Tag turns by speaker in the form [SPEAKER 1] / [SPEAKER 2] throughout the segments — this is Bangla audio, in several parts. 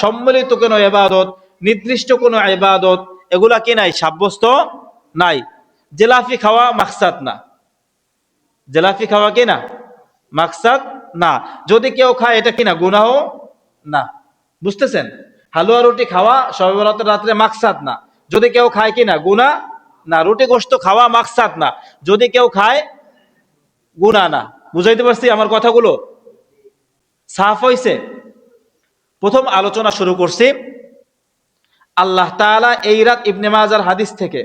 [SPEAKER 1] সম্মিলিত কোনো ইবাদত, নির্দিষ্ট কোনো ইবাদত এগুলা কি নাই, সাব্যস্ত নাই। জিলাপি খাওয়া মাকসাদ না, জিলাপি খাওয়া কি না মাকসাদ না। যদি কেউ খায় এটা কি না গুনাহ না, বুঝতেছেন? হালুয়া রুটি খাওয়া শবে বরাতের রাত্রে মাকসাদ না, যদি কেউ খায় কি না গুনাহ না। রুটি গোশত খাওয়া মাকসাদ না, যদি কেউ খায় গুনাহ না। বুঝাইতে পারছি আমার কথাগুলো? সাফ হইছে? প্রথম আলোচনা শুরু করছি আল্লাহ তাআলা এই রাত ইবনে মাজার হাদিস থেকে,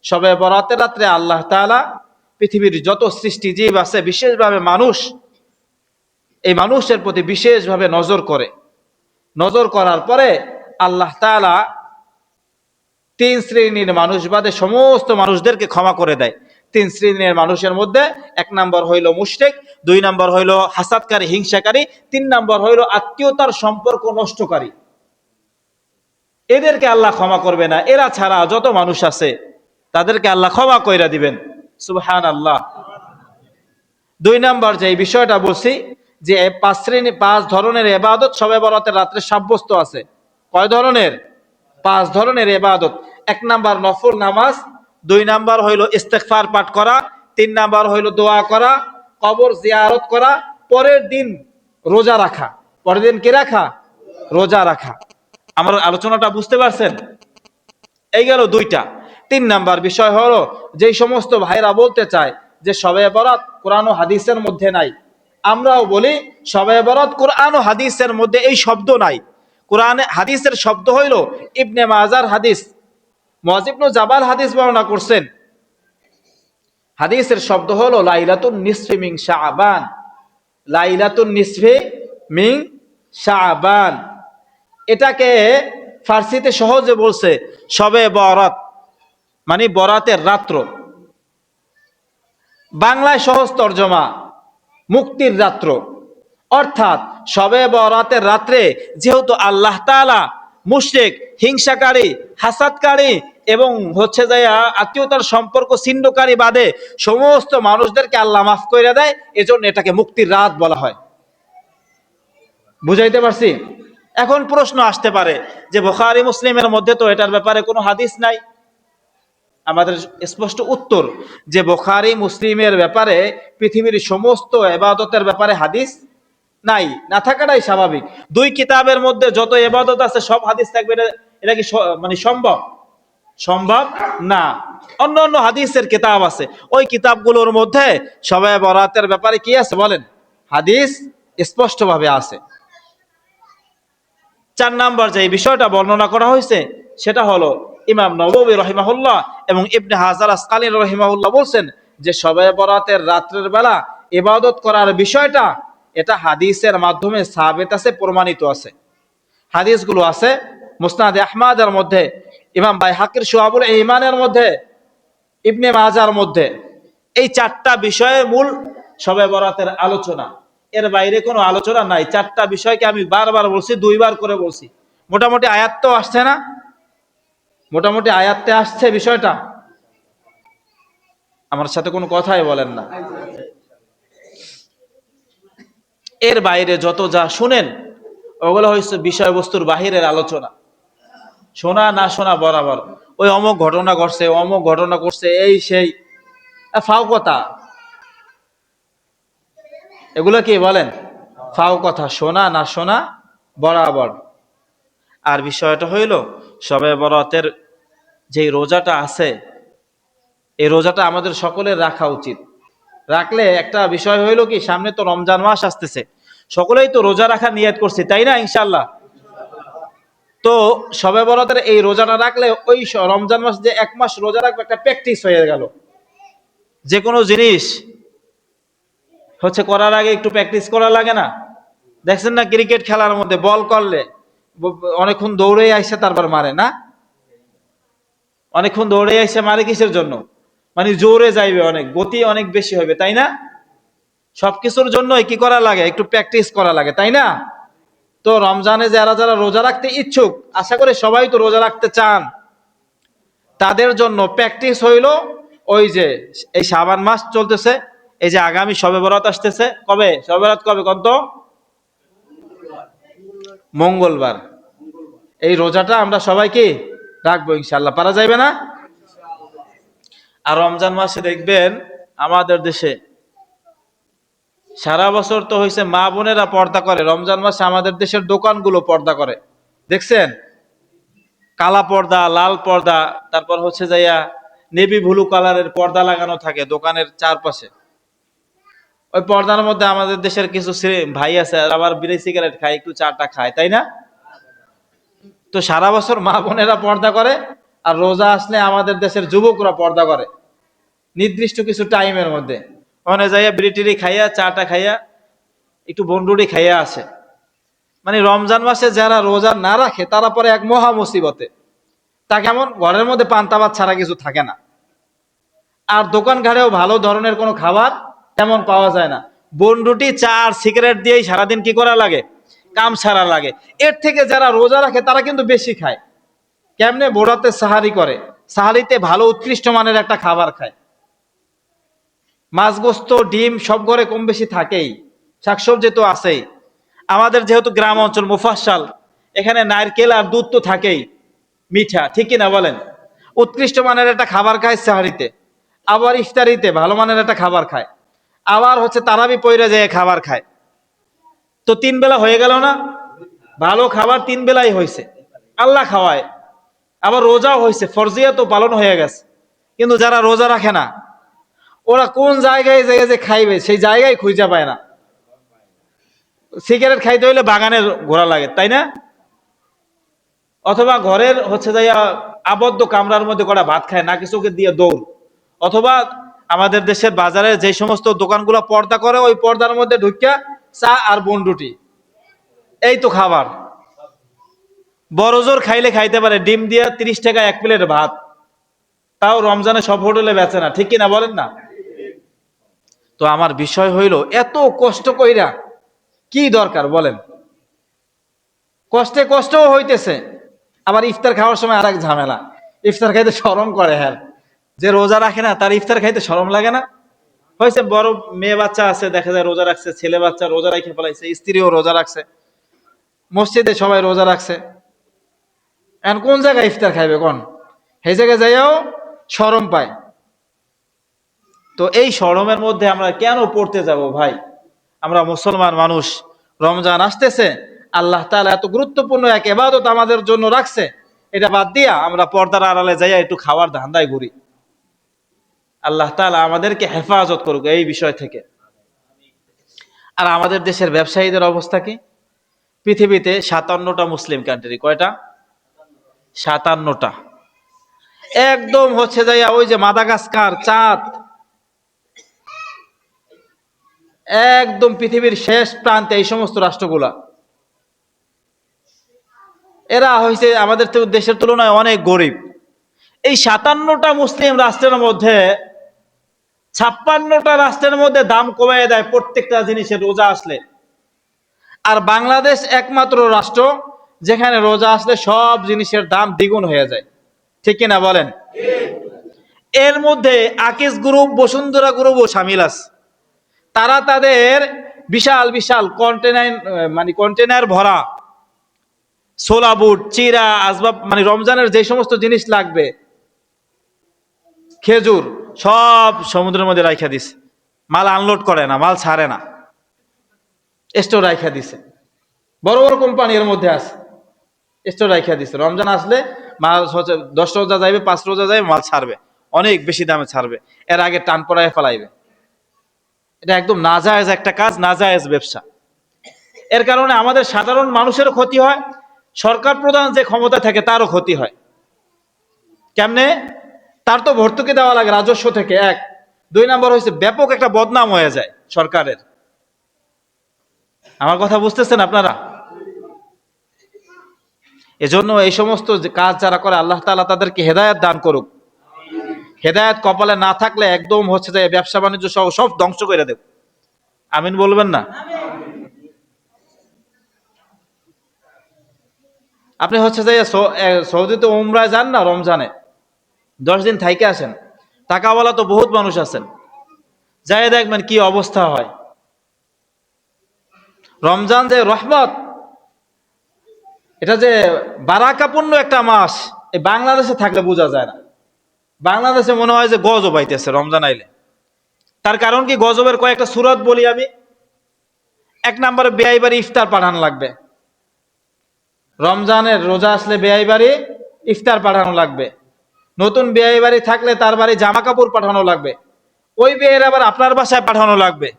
[SPEAKER 1] শবে বরাতের রাত্রে আল্লাহ তাআলা পৃথিবীর যত সৃষ্টি জীব আছে, বিশেষভাবে মানুষ, এই মানুষের প্রতি বিশেষভাবে নজর করে। নজর করার পরে আল্লাহ তাআলা 3 শ্রেণীর মানুষ বাদে সমস্ত মানুষদেরকে ক্ষমা করে দেয়। 3 শ্রেণীর মানুষের মধ্যে 1 নম্বর হইল মুশরিক, 2 নম্বর হইল হাসাদকারী, হিংসাকারী, 3 নম্বর হইল আত্মীয়তার সম্পর্ক নষ্টকারী। এদেরকে আল্লাহ ক্ষমা করবে না। এরা ছাড়া যত মানুষ আছে তাদেরকে আল্লাহ ক্ষমা কইরা দিবেন। সুবহানাল্লাহ। 2 নম্বর যে বিষয়টা বলছি যে 5 ধরনের ইবাদত শবে বরাতের রাত্রে সাব্যস্ত আছে। কয় ধরনের? 5 ধরনের ইবাদত। 1 নম্বর নফল নামাজ, 2 নম্বর হইল ইস্তেগফার পাঠ করা, 3 নম্বর হইল দোয়া করা, কবর জিয়ারত করা, পরের দিন রোজা রাখা। পরের দিন কি রাখা? রোজা রাখা। আমার আলোচনাটা বুঝতে পারছেন? এই গেল 2টা। 3 নাম্বার বিষয় হলো যেই সমস্ত ভাইরা বলতে চায় যে শবে বরাত কোরআন ও হাদিসের মধ্যে নাই, আমরাও বলি শবে বরাত কোরআন ও হাদিসের মধ্যে এই শব্দ নাই। কোরআনে হাদিসের শব্দ হইল ইবনে মাজার হাদিস, মুআয ইবনে জাবাল হাদিস বর্ণনা করছেন। হাদিসের শব্দ হলো লাইলাতুন নিসফি মিন শাবান, লাইলাতুন নিসফি মিন শাবান। এটাকে ফার্সিতে সহজে বলছে শবে বরাত, মানে বরাতের রাত্র। বাংলায় সহজ তর্জমা মুক্তির রাত্র। অর্থাৎ শবে বরাতের রাত্রে যেহেতু আল্লাহ তাআলা মুশরিক, হিংসাকারী, হাসাদকারী এবং হচ্ছে যে আত্মীয়তার সম্পর্ক ছিন্নকারী বাদে সমস্ত মানুষদেরকে আল্লাহ মাফ করে দেয়, এজন্য এটাকে মুক্তির রাত বলা হয়। বুঝাইতে পারছি? এখন প্রশ্ন আসতে পারে যে বুখারী মুসলিমের মধ্যে তো এটার ব্যাপারে কোনো হাদিস নাই। আমাদের স্পষ্ট উত্তর যে বুখারী মুসলিমের ব্যাপারে পৃথিবীর সমস্ত ইবাদতের ব্যাপারে হাদিস নাই, না থাকাটাই স্বাভাবিক। 2 কিতাবের মধ্যে যত ইবাদত আছে সব হাদিস থাকবে, এটা কি মানে সম্ভব? সম্ভব না। অন্য অন্য হাদিসের কিতাব আছে, ওই কিতাবগুলোর মধ্যে শবে বরাতের ব্যাপারে কি আছে বলেন? হাদিস স্পষ্টভাবে আছে। 4 নাম্বার যে বিষয়টা বর্ণনা করা হয়েছে সেটা হলো ইমাম নববী রাহিমাহুল্লাহ এবং ইবনে হাজার আসকালী রাহিমাহুল্লাহ বলছেন যে শবে বরাতের রাত্রের বেলা ইবাদত করার বিষয়টা এটা হাদিসের মাধ্যমে সাবিত আছে, প্রমাণিত আছে। হাদিসগুলো আছে মুসনাদে আহমদের মধ্যে, ইমাম বাইহাকির শুআবুল ঈমানের মধ্যে, ইবনে মাজার মধ্যে। এই 4টা বিষয়ে মূল শবে বরাতের আলোচনা, এর বাইরে কোনো আলোচনা নাই। 4টা বিষয়কে আমি বারবার বলছি, 2 বার করে বলছি। মোটামুটি আয়াত তো আসছে না? মোটামুটি আয়াতে আসছে বিষয়টা? আমার সাথে কোনো কথাই বলেন না। এর বাইরে যত যা শুনেন ওগুলো হচ্ছে বিষয়বস্তুর বাহিরের আলোচনা। শোনা না শোনা বরাবর, ওই অমুক ঘটনা ঘটছে, অমুক ঘটনা ঘটছে, এই সেই ফাও কথা। এগুলো কি বলেন? ফাও কথা। শোনা না শোনা বরাবর। আর বিষয়টা হইল শবে বরাতের যে রোজাটা আছে, এই রোজাটা আমাদের সকলের রাখা উচিত। রাখলে একটা বিষয় হইল কি, সামনে তো রমজান মাস আসতেছে, সকলেই তো রোজা রাখার নিয়ত করছি, তাই না? ইনশাল্লাহ। তো শবে বরাতের এই রোজাটা রাখলে ওই রমজান মাস যে 1 মাস রোজা রাখবে একটা প্র্যাকটিস হয়ে গেল। যে কোনো জিনিস হচ্ছে করার আগে একটু প্র্যাকটিস করা লাগে না? দেখছেন না ক্রিকেট খেলার মধ্যে বল করলে অনেকক্ষণ দৌড়ে আইসে তারপর মারে না? অনেকক্ষণ দৌড়ে আইসে মারে কিসের জন্য? মানে জোরে যাইবে, অনেক গতি অনেক বেশি হবে, তাই না? সবকিছুর জন্যই কি করা লাগে? একটু প্র্যাকটিস করা লাগে, তাই না? তো রমজানে যারা যারা রোজা রাখতে ইচ্ছুক, আশা করি সবাই তো রোজা রাখতে চান, তাদের জন্য প্র্যাকটিস হইল ওই যে এই শাবান মাস চলতেছে, এই যে আগামী শবে বরাত আসতেছে। কবে শবে বরাত? কবে? কত? মঙ্গলবার। এই রোজাটা আমরা সবাইকে রাখবো ইনশাআল্লাহ, পারা যাইবে না? আর রমজান মাসে দেখবেন আমাদের দেশে সারা বছর তো হয়েছে মা বোনেরা পর্দা করে, রমজান মাসে আমাদের দেশের দোকানগুলো পর্দা করে, দেখছেন? কালা পর্দা, লাল পর্দা, তারপর হচ্ছে যাইয়া নেভি ব্লু কালারের পর্দা লাগানো থাকে দোকানের চারপাশে। ওই পর্দার মধ্যে আমাদের দেশের কিছু ভাই আছে আবার বিড়ি সিগারেট খায়, একটু চাটা খায়, তাই না? তো সারা বছর মা বোনেরা পর্দা করে, আর রোজা আসলে আমাদের দেশের যুবকরা পর্দা করে নির্দিষ্ট কিছু টাইমের মধ্যে। ওখানে যাইয়া বিড়ি টিড়ি খাইয়া, চাটা খাইয়া, একটু বন্ডুরি খাইয়া আসে। মানে রমজান মাসে যারা রোজা না রাখে তারা পরে এক মহা মুসিবতে। তা কেমন? ঘরের মধ্যে পান্তাভাত ছাড়া কিছু থাকে না, আর দোকান ঘাটেও ভালো ধরনের কোনো খাবার তেমন পাওয়া যায় না। বনরুটি, চা আর সিগারেট দিয়েই সারাদিন কি করা লাগে? কাম সারা লাগে। এর থেকে যারা রোজা রাখে তারা কিন্তু বেশি খায়। কেমনে? বোরাতে সাহারি করে, সাহারিতে ভালো উৎকৃষ্ট মানের একটা খাবার খায়, মাছ গোস্ত ডিম সব ঘরে কম বেশি থাকেই, শাকসবজি তো আছেই। আমাদের যেহেতু গ্রাম অঞ্চল মুফাসসাল, এখানে নারকেল আর দুধ তো থাকেই, মিঠা, ঠিক কিনা বলেন? উৎকৃষ্ট মানের একটা খাবার খায় সাহারিতে, আবার ইফতারিতে ভালো মানের একটা খাবার খায়, আবার হচ্ছে তারাবি পইরা যায় খাবার খায়। তো তিন বেলা হয়ে গেল না? ভালো খাবার তিন বেলাই হয়েছে, আল্লাহ খাওয়ায়, আবার রোজাও হয়েছে, ফরজিয়া তো পালন হয়ে গেছে। কিন্তু যারা রোজা রাখে না ওরা কোন জায়গায় জায়গায় যে খাইবে সেই জায়গায় খুঁজে পায় না। সিগারেট খাইতে হইলে বাগানের ঘোরা লাগে, তাই না? অথবা ঘরের হচ্ছে যাইয়া আবদ্ধ কামরার মধ্যে কটা ভাত খায়, না কিছুকে দিয়ে দৌড়। অথবা আমাদের দেশের বাজারে যে সমস্ত দোকানগুলো পর্দা করে ওই পর্দার মধ্যে ঢুকিয়া চা আর বনরুটি, এই তো খাবার। বড় জোর খাইলে খাইতে পারে ডিম দিয়া 30 টাকা এক প্লেট ভাত, তাও রমজানে সব হোটেলে বেচে না, ঠিক কিনা বলেন না? তো আমার বিষয় হইল, এত কষ্ট কইরা কি দরকার বলেন? কষ্টে কষ্টও হইতেছে, আবার ইফতার খাওয়ার সময় আর এক ঝামেলা, ইফতার খাইতে শরম করে। হ্যাঁ, যে রোজা রাখে না তার ইফতার খাইতে শরম লাগে না? হয়েছে বড় মেয়ে বাচ্চা আছে, দেখা যায় রোজা রাখছে, ছেলে বাচ্চা রোজা রাখে ফেলাইছে, স্ত্রীও রোজা রাখছে, মসজিদে সবাই রোজা রাখছে, এখন কোন জায়গায় ইফতার খাইবে কোন? সেই জায়গায় যাইও শরম পায়। তো এই শরমের মধ্যে আমরা কেন পড়তে যাব ভাই? আমরা মুসলমান মানুষ, রমজান আসতেছে, আল্লাহ তাআলা এত গুরুত্বপূর্ণ এক ইবাদত আমাদের জন্য রাখছে, এটা বাদ দিয়া আমরা পর্দার আড়ালে যাইয়া একটু খাওয়ার ধান্দায় ঘুরি। আল্লাহ তাআলা আমাদেরকে হেফাজত করুক এই বিষয় থেকে। আর আমাদের দেশের ব্যবসায়ীদের অবস্থা কি? পৃথিবীতে 57টা মুসলিম কান্ট্রি, কয়টা? 57টা। একদম হচ্ছে যাইয়া ওই যে মাদাগাস্কার, চাঁদ, একদম পৃথিবীর শেষ প্রান্তে এই সমস্ত রাষ্ট্রগুলা, এরা হয়েছে আমাদের দেশের তুলনায় অনেক গরিব। এই 57টা মুসলিম রাষ্ট্রের মধ্যে 56টা রাষ্ট্রের মধ্যে দাম কমায় দেয় প্রত্যেকটা জিনিসের রোজা আসলে। আর বাংলাদেশ একমাত্র রাষ্ট্র যেখানে রোজা আসলে সব জিনিসের দাম দ্বিগুণ হয়ে যায়, ঠিক কিনা বলেন? এর মধ্যে আকিস গ্রুপ, বসুন্ধরা গ্রুপও শামিল আছে। তারা তাদের বিশাল বিশাল কন্টেনার ভরা সোলা বুট, চিরা, আসবাব, মানে রমজানের যে সমস্ত জিনিস লাগবে, খেজুর, সব সমুদ্রের মধ্যে রাইখা দিছে। মাল আনলোড করে না, মাল ছাড়ে না, স্টোর রাইখা দিছে। বড় বড় কোম্পানি এর মধ্যে আছে, স্টোর রাইখা দিছে। রমজান আসলে মাল 10 রোজা যাইবে, 5 রোজা যাইবে, মাল ছাড়বে, অনেক বেশি দামে ছাড়বে, এর আগে টান পড়ায় ফেলাইবে। এটা একদম নাজায়েজ একটা কাজ, নাজায়েজ ব্যবসা। এর কারণে আমাদের সাধারণ মানুষেরও ক্ষতি হয়, সরকার প্রধান যে ক্ষমতা থাকে তারও ক্ষতি হয়। কেমনে? তার তো ভর্তুকি দেওয়া লাগে রাজস্ব থেকে, এক। 2 নম্বর হয়েছে ব্যাপক একটা বদনাম হয়ে যায় সরকারের। আমার কথা বুঝতেছেন আপনারা? এজন্য এই সমস্ত কাজ যারা করে আল্লাহ তাআলা তাদেরকে হেদায়েত দান করুক। হেদায়েত কপালে না থাকলে একদম হচ্ছে যে ব্যবসা বাণিজ্য সহ সব ধ্বংস করে দেব। আমিন বলবেন না? আপনি হচ্ছে যে সৌদিতে উমরায় যান না, রমজানে 10 দিন থাইকে আসেন, টাকাওয়ালা তো বহুত মানুষ আছেন, যাই দেখবেন কি অবস্থা হয়। রমজান যে রহমত, এটা যে বারাকাপূর্ণ একটা মাস, এই বাংলাদেশে থাকলে বোঝা যায় না। বাংলাদেশে মনে হয় যে গজব আইতেছে রমজান আইলে। তার কারণ কি, গজবের কয়েকটা সূরত বলি আমি। এক নম্বরে বেয়াই বাড়ি ইফতার পাঠানো লাগবে। রমজানের রোজা আসলে বেয়াই বাড়ি ইফতার পাঠানো লাগবে। নতুন বেয়াই বাড়ি থাকলে তার বাড়ি জামা কাপড় পাঠানো লাগবে। ওই বিয়ের আবার আপনার বাসায় পাঠানো লাগবে।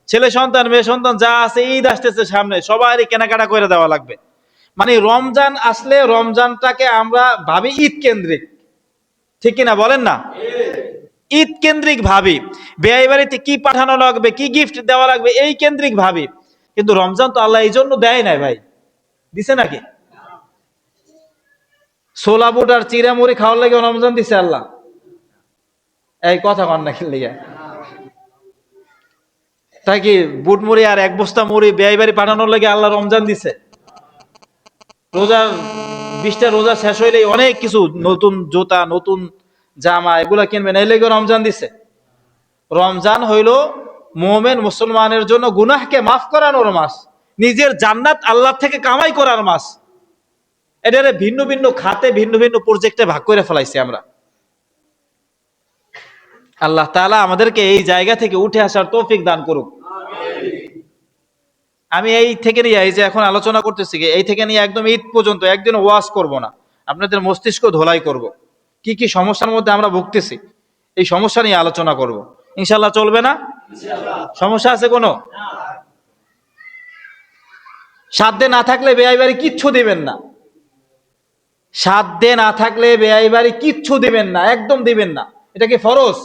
[SPEAKER 1] ছেলে সন্তান মেয়ে সন্তান যা আছে, ঈদ আসতেছে সামনে, সবারই কেনাকাটা করে দেওয়া লাগবে। মানে রমজান আসলে রমজানটাকে আমরা ভাবি ঈদ কেন্দ্রিক, ঠিক কিনা বলেন না? ঈদ কেন্দ্রিক ভাবি, বিয়ে বাড়িতে কি পাঠানো লাগবে, কি গিফট দেওয়া লাগবে, এই কেন্দ্রিক ভাবি। কিন্তু রমজান তো আল্লাহ এই জন্য দেয় নাই ভাই, দিছে নাকি? ছোলা বুট আর চিরা মুড়ি খাওয়ার লাগে রমজান দিছে আল্লাহ? এই কথা কন না খেললে, তাই কি বুট মুড়ি আর এক বস্তা মুড়ি বিয়ে বাড়ি পাঠানোর লাগে আল্লাহ রমজান দিছে? রোজার 20টা রোজা শেষ হইলে অনেক কিছু, নতুন জুতা নতুন জামা এগুলা কিনবেন, এই লেগে রমজান দিছে? রমজান হইল মুমিন মুসলমানের জন্য গুনাহকে মাফ করানোর মাস, নিজের জান্নাত আল্লাহ থেকে কামাই করার মাস। এটারে ভিন্ন ভিন্ন খাতে ভিন্ন ভিন্ন প্রজেক্টে ভাগ করে ফেলাইছি আমরা। আল্লাহ তাআলা আমাদেরকে এই জায়গা থেকে উঠে আসার তৌফিক দান করুক। আমি এই থেকে নিয়ে, এই যে এখন আলোচনা করতেছি, এই থেকে নিয়ে একদম ঈদ পর্যন্ত একদিন ওয়াজ করব না, আপনাদের মস্তিষ্ক ধোলাই করব। কি কি সমস্যার মধ্যে আমরা ভুগতেছি, এই সমস্যা নিয়ে আলোচনা করব। ইনশাআল্লাহ চলবে না? সমস্যা আছে কোনো? সাধ্যে না থাকলে বেয়াই বাড়ি কিচ্ছু দিবেন না। সাধ্যে না থাকলে বেয়াই বাড়ি কিচ্ছু দিবেন না, একদম দিবেন না। এটা কি ফরজ?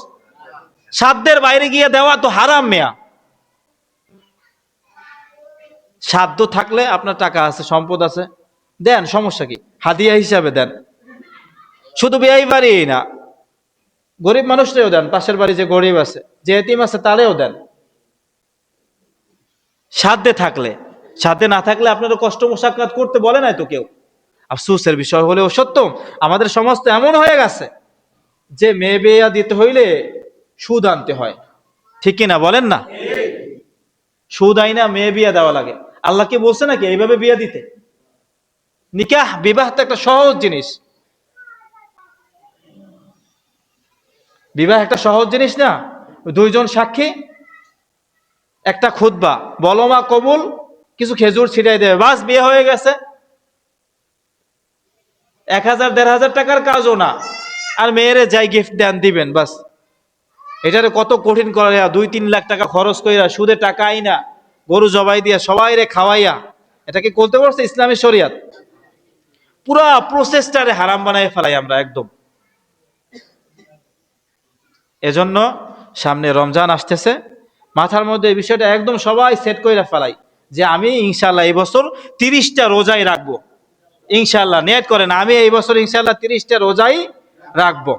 [SPEAKER 1] সাধ্যের বাইরে গিয়ে দেওয়া তো হারাম মেয়া। সাধ্য থাকলে, আপনার টাকা আছে, সম্পদ আছে, দেন, সমস্যা কি? হাদিয়া হিসাবে দেন। শুধু বিয়ে বাড়ি না, গরিব মানুষটাও দেন, পাশের বাড়ি যে গরিব আছে, যে এতিম আছে, তারেও দেন সাধ্যে থাকলে। সাধ্যে না থাকলে আপনারা কষ্ট মোশাক্কাত করতে বলে নাই তো কেউ। আফসোসের বিষয় হলেও সত্য, আমাদের সমাজ তো এমন হয়ে গেছে যে মেয়ে বিয়ে দিতে হইলে সুদ আনতে হয়, ঠিক কিনা বলেন না? সুদ আইনা মেয়ে বিয়ে দেওয়া লাগে। আল্লাহ কি বলছে নাকি এইভাবে বিয়ে দিতে? নিকাহ, বিবাহ তো একটা সহজ জিনিস। বিবাহ একটা সহজ জিনিস না। দুইজন সাক্ষী, একটা খুতবা, বলো মা কবুল, কিছু খেজুর ছিটাই দেবে, বাস বিয়ে হয়ে গেছে। 1000-1500 টাকার কাজও না, আর মেয়েরে যাই গিফট দেন দিবেন, বাস। এটারে কত কঠিন করে, 2-3 লাখ টাকা খরচ কইরা, সুদে টাকা আইনা, গরু জবাই দিয়া সবাই রে খাওয়াইয়া, এটাকে করতে পারছে ইসলামী শরিয়ত? পুরা প্রসেসটারে হারাম বানাই ফেলাই আমরা একদম। এজন্য সামনে রমজান আসতেছে, মাথার মধ্যে এই বিষয়টা একদম সবাই সেট করে ফেলাই যে আমি ইনশাআল্লাহ এই বছর 30টা রোজাই রাখবো। ইনশাআল্লাহ নিয়ত করেন, আমি এই বছর ইনশাআল্লাহ 30টা রোজাই রাখবো।